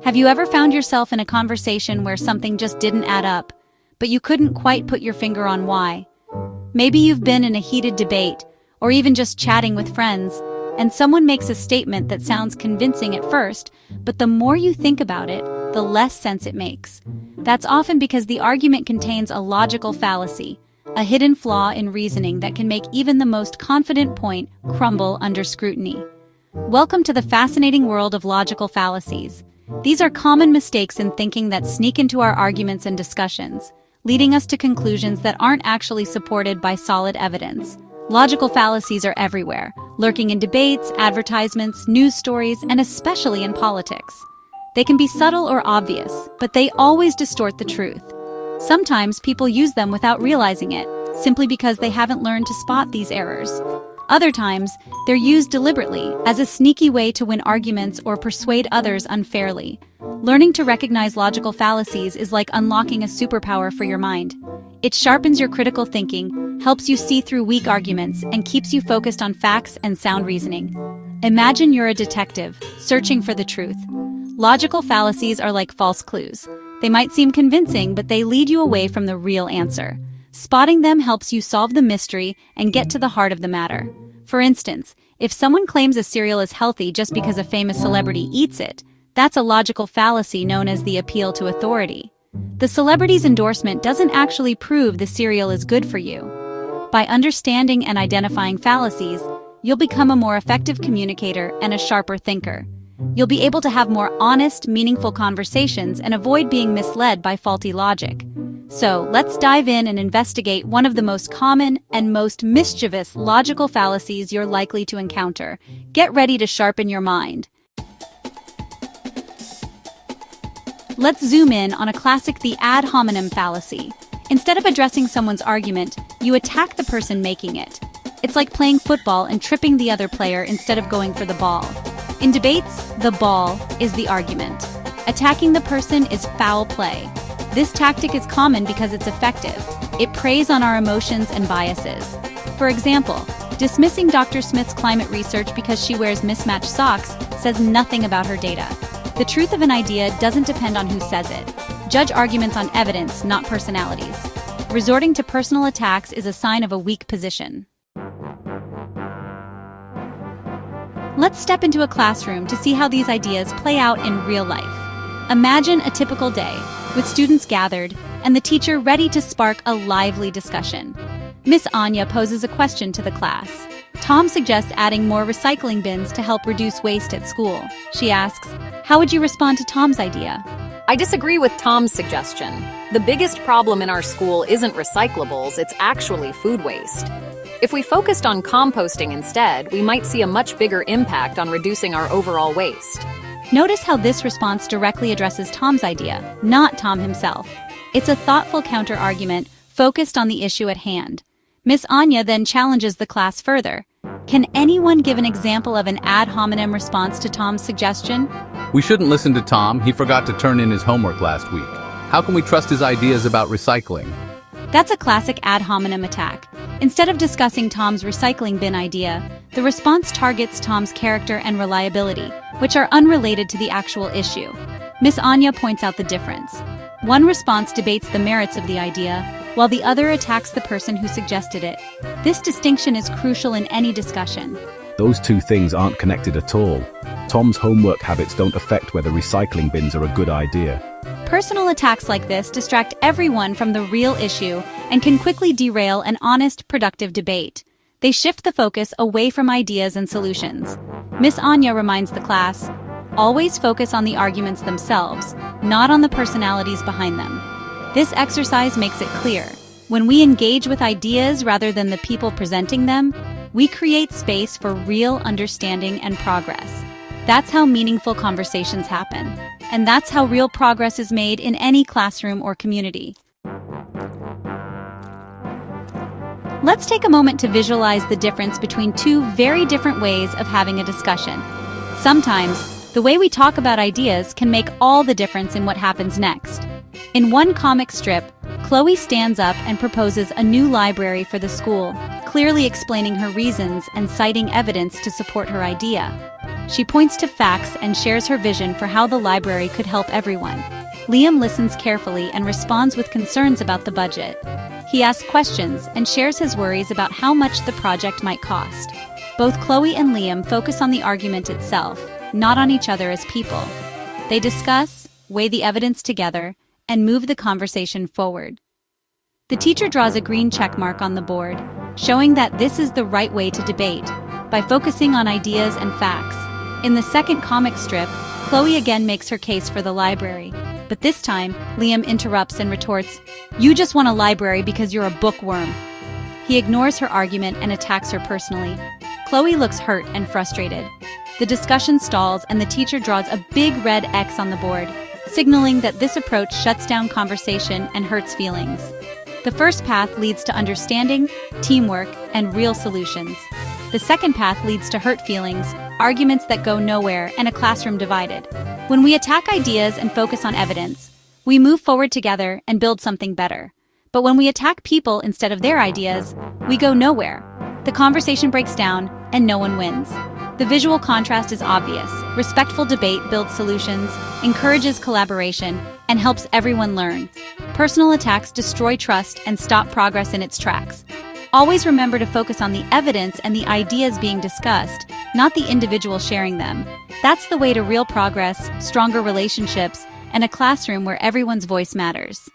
Have you ever found yourself in a conversation where something just didn't add up, but you couldn't quite put your finger on why? Maybe you've been in a heated debate, or even just chatting with friends, and someone makes a statement that sounds convincing at first, but the more you think about it, the less sense it makes. That's often because the argument contains a logical fallacy, a hidden flaw in reasoning that can make even the most confident point crumble under scrutiny. Welcome to the fascinating world of logical fallacies. These are common mistakes in thinking that sneak into our arguments and discussions, leading us to conclusions that aren't actually supported by solid evidence. Logical fallacies are everywhere, lurking in debates, advertisements, news stories, and especially in politics. They can be subtle or obvious, but they always distort the truth. Sometimes people use them without realizing it, simply because they haven't learned to spot these errors. Other times, they're used deliberately as a sneaky way to win arguments or persuade others unfairly. Learning to recognize logical fallacies is like unlocking a superpower for your mind. It sharpens your critical thinking, helps you see through weak arguments, and keeps you focused on facts and sound reasoning. Imagine you're a detective, searching for the truth. Logical fallacies are like false clues. They might seem convincing, but they lead you away from the real answer. Spotting them helps you solve the mystery and get to the heart of the matter. For instance, if someone claims a cereal is healthy just because a famous celebrity eats it, that's a logical fallacy known as the appeal to authority. The celebrity's endorsement doesn't actually prove the cereal is good for you. By understanding and identifying fallacies, you'll become a more effective communicator and a sharper thinker. You'll be able to have more honest, meaningful conversations and avoid being misled by faulty logic. So, let's dive in and investigate one of the most common and most mischievous logical fallacies you're likely to encounter. Get ready to sharpen your mind. Let's zoom in on a classic, the ad hominem fallacy. Instead of addressing someone's argument, you attack the person making it. It's like playing football and tripping the other player instead of going for the ball. In debates, the ball is the argument. Attacking the person is foul play. This tactic is common because it's effective. It preys on our emotions and biases. For example, dismissing Dr. Smith's climate research because she wears mismatched socks says nothing about her data. The truth of an idea doesn't depend on who says it. Judge arguments on evidence, not personalities. Resorting to personal attacks is a sign of a weak position. Let's step into a classroom to see how these ideas play out in real life. Imagine a typical day, with students gathered, and the teacher ready to spark a lively discussion. Miss Anya poses a question to the class. Tom suggests adding more recycling bins to help reduce waste at school. She asks, how would you respond to Tom's idea? I disagree with Tom's suggestion. The biggest problem in our school isn't recyclables, it's actually food waste. If we focused on composting instead, we might see a much bigger impact on reducing our overall waste. Notice how this response directly addresses Tom's idea, not Tom himself. It's a thoughtful counter-argument focused on the issue at hand. Miss Anya then challenges the class further. Can anyone give an example of an ad hominem response to Tom's suggestion? We shouldn't listen to Tom. He forgot to turn in his homework last week. How can we trust his ideas about recycling? That's a classic ad hominem attack. Instead of discussing Tom's recycling bin idea, the response targets Tom's character and reliability, which are unrelated to the actual issue. Miss Anya points out the difference. One response debates the merits of the idea, while the other attacks the person who suggested it. This distinction is crucial in any discussion. Those two things aren't connected at all. Tom's homework habits don't affect whether recycling bins are a good idea. Personal attacks like this distract everyone from the real issue and can quickly derail an honest, productive debate. They shift the focus away from ideas and solutions. Miss Anya reminds the class, always focus on the arguments themselves, not on the personalities behind them. This exercise makes it clear. When we engage with ideas rather than the people presenting them, we create space for real understanding and progress. That's how meaningful conversations happen. And that's how real progress is made in any classroom or community. Let's take a moment to visualize the difference between two very different ways of having a discussion. Sometimes, the way we talk about ideas can make all the difference in what happens next. In one comic strip, Chloe stands up and proposes a new library for the school, clearly explaining her reasons and citing evidence to support her idea. She points to facts and shares her vision for how the library could help everyone. Liam listens carefully and responds with concerns about the budget. He asks questions and shares his worries about how much the project might cost. Both Chloe and Liam focus on the argument itself, not on each other as people. They discuss, weigh the evidence together, and move the conversation forward. The teacher draws a green check mark on the board, showing that this is the right way to debate, by focusing on ideas and facts. In the second comic strip, Chloe again makes her case for the library, but this time, Liam interrupts and retorts, "You just want a library because you're a bookworm." He ignores her argument and attacks her personally. Chloe looks hurt and frustrated. The discussion stalls and the teacher draws a big red X on the board, signaling that this approach shuts down conversation and hurts feelings. The first path leads to understanding, teamwork, and real solutions. The second path leads to hurt feelings, arguments that go nowhere, and a classroom divided. When we attack ideas and focus on evidence, we move forward together and build something better. But when we attack people instead of their ideas, we go nowhere. The conversation breaks down, and no one wins. The visual contrast is obvious. Respectful debate builds solutions, encourages collaboration, and helps everyone learn. Personal attacks destroy trust and stop progress in its tracks. Always remember to focus on the evidence and the ideas being discussed, not the individual sharing them. That's the way to real progress, stronger relationships, and a classroom where everyone's voice matters.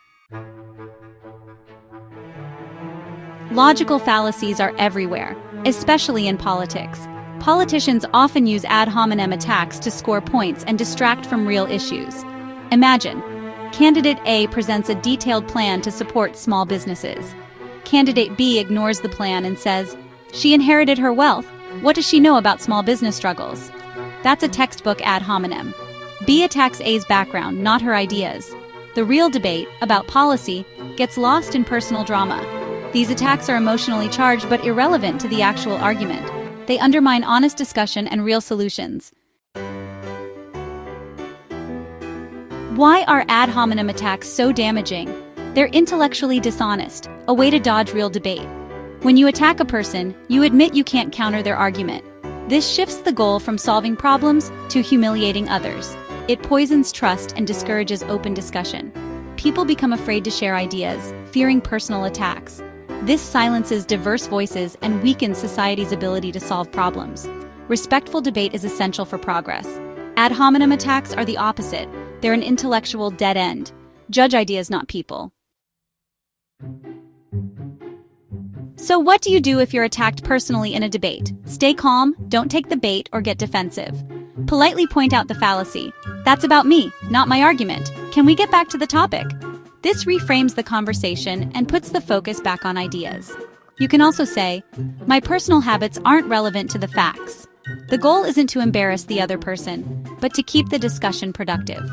Logical fallacies are everywhere, especially in politics. Politicians often use ad hominem attacks to score points and distract from real issues. Imagine, Candidate A presents a detailed plan to support small businesses. Candidate B ignores the plan and says, "She inherited her wealth. What does she know about small business struggles?" That's a textbook ad hominem. B attacks A's background, not her ideas. The real debate, about policy, gets lost in personal drama. These attacks are emotionally charged but irrelevant to the actual argument. They undermine honest discussion and real solutions. Why are ad hominem attacks so damaging? They're intellectually dishonest, a way to dodge real debate. When you attack a person, you admit you can't counter their argument. This shifts the goal from solving problems to humiliating others. It poisons trust and discourages open discussion. People become afraid to share ideas, fearing personal attacks. This silences diverse voices and weakens society's ability to solve problems. Respectful debate is essential for progress. Ad hominem attacks are the opposite. They're an intellectual dead end. Judge ideas, not people. So what do you do if you're attacked personally in a debate? Stay calm, don't take the bait or get defensive. Politely point out the fallacy. "That's about me, not my argument. Can we get back to the topic?" This reframes the conversation and puts the focus back on ideas. You can also say, "My personal habits aren't relevant to the facts." The goal isn't to embarrass the other person, but to keep the discussion productive.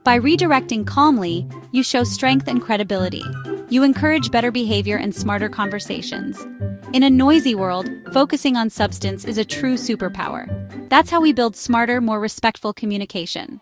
By redirecting calmly, you show strength and credibility. You encourage better behavior and smarter conversations. In a noisy world, focusing on substance is a true superpower. That's how we build smarter, more respectful communication.